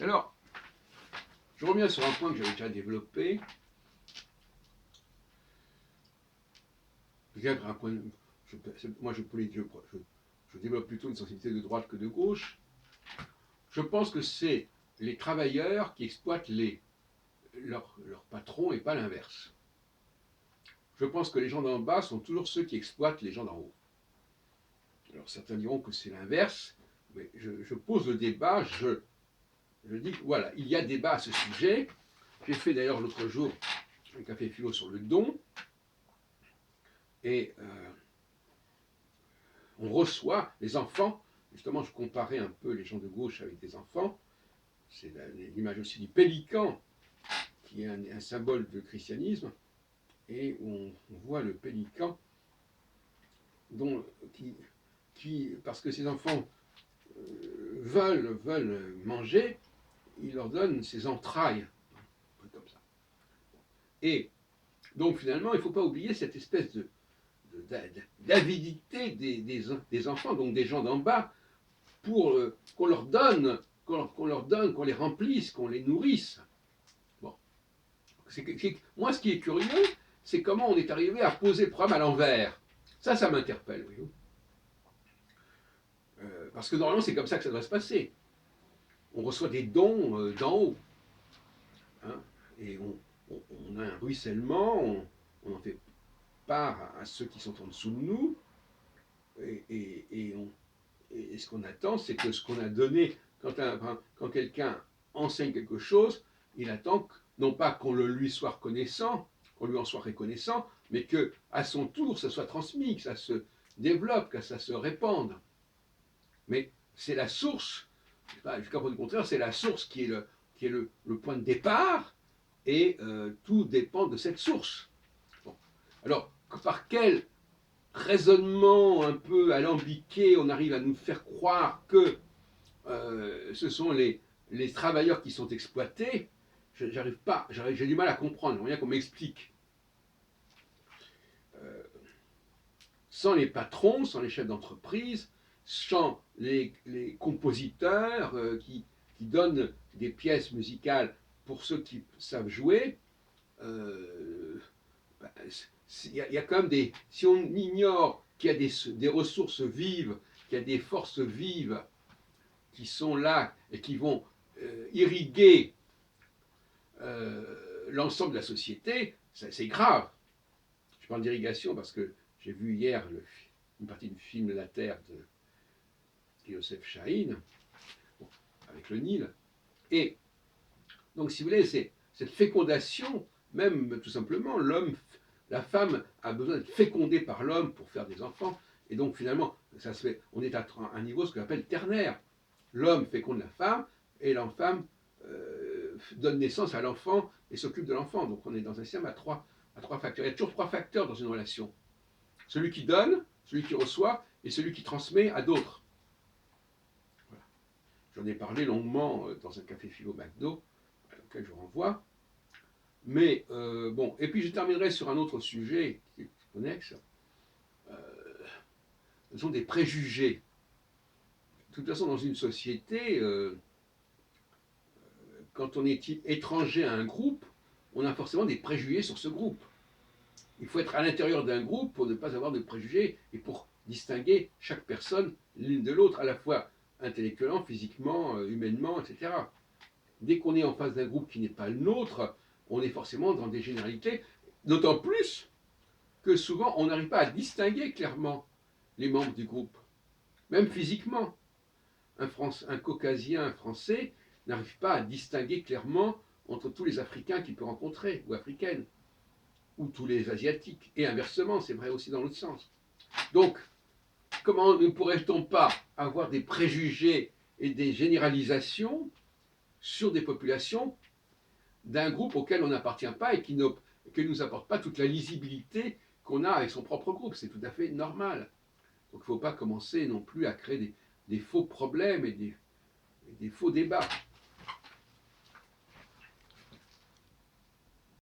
Alors, je reviens sur un point que j'avais déjà développé. Un point, moi, je développe plutôt une sensibilité de droite que de gauche. Je pense que c'est les travailleurs qui exploitent leurs patrons et pas l'inverse. Je pense que les gens d'en bas sont toujours ceux qui exploitent les gens d'en haut. Alors certains diront que c'est l'inverse, mais je pose le débat, je dis que voilà, il y a débat à ce sujet. J'ai fait d'ailleurs l'autre jour un café philo sur le don, et on reçoit les enfants. Justement, je comparais un peu les gens de gauche avec des enfants. C'est l'image aussi du pélican, qui est un symbole de christianisme, et on voit le pélican parce que ces enfants veulent manger, il leur donne ses entrailles, un peu comme ça. Et donc finalement, il ne faut pas oublier cette espèce d'avidité des enfants, donc des gens d'en bas, pour qu'on leur donne, qu'on les remplisse, qu'on les nourrisse. Bon. Moi, ce qui est curieux, c'est comment on est arrivé à poser le problème à l'envers. Ça m'interpelle, voyez-vous. Parce que normalement, c'est comme ça que ça doit se passer. On reçoit des dons d'en haut. Hein, et on a un ruissellement, on en fait part à ceux qui sont en dessous de nous. Et ce qu'on attend, c'est que ce qu'on a donné, quand quelqu'un enseigne quelque chose, il attend non pas qu'on le lui soit reconnaissant, qu'on lui en soit reconnaissant, mais que à son tour, ça soit transmis, que ça se développe, que ça se répande. Mais c'est la source, jusqu'à preuve du contraire, c'est la source qui est le point de départ, et tout dépend de cette source. Bon. Alors, par quel raisonnement un peu alambiqué on arrive à nous faire croire que ce sont les travailleurs qui sont exploités, j'arrive pas, j'ai du mal à comprendre, j'aimerais bien qu'on m'explique. Sans les patrons, sans les chefs d'entreprise, sans les compositeurs qui donnent des pièces musicales pour ceux qui savent jouer, il y a quand même des... Si on ignore qu'il y a des ressources vives, qu'il y a des forces vives qui sont là et qui vont irriguer l'ensemble de la société, c'est grave. Je parle d'irrigation parce que j'ai vu hier une partie du film La Terre de Youssef Chahine, bon, avec le Nil. Et donc, si vous voulez, c'est cette fécondation, même tout simplement, la femme a besoin d'être fécondée par l'homme pour faire des enfants. Et donc, finalement, ça se fait, on est à un niveau, ce qu'on appelle ternaire. L'homme féconde la femme, et la femme donne naissance à l'enfant et s'occupe de l'enfant. Donc, on est dans un système à trois facteurs. Il y a toujours trois facteurs dans une relation. Celui qui donne, celui qui reçoit, et celui qui transmet à d'autres. Voilà. J'en ai parlé longuement dans un café philo McDo, auquel je renvoie. Mais bon, et puis je terminerai sur un autre sujet qui est connexe. Ce sont des préjugés. De toute façon, dans une société, quand on est étranger à un groupe, on a forcément des préjugés sur ce groupe. Il faut être à l'intérieur d'un groupe pour ne pas avoir de préjugés et pour distinguer chaque personne l'une de l'autre, à la fois intellectuellement, physiquement, humainement, etc. Dès qu'on est en face d'un groupe qui n'est pas le nôtre, on est forcément dans des généralités, d'autant plus que souvent on n'arrive pas à distinguer clairement les membres du groupe, même physiquement. Un caucasien, un français, n'arrive pas à distinguer clairement entre tous les Africains qu'il peut rencontrer, ou africaines, ou tous les Asiatiques. Et inversement, c'est vrai aussi dans l'autre sens. Donc, comment ne pourrait-on pas avoir des préjugés et des généralisations sur des populations d'un groupe auquel on n'appartient pas et qui ne nous apporte pas toute la lisibilité qu'on a avec son propre groupe? C'est tout à fait normal. Donc il ne faut pas commencer non plus à créer des faux problèmes et des faux débats.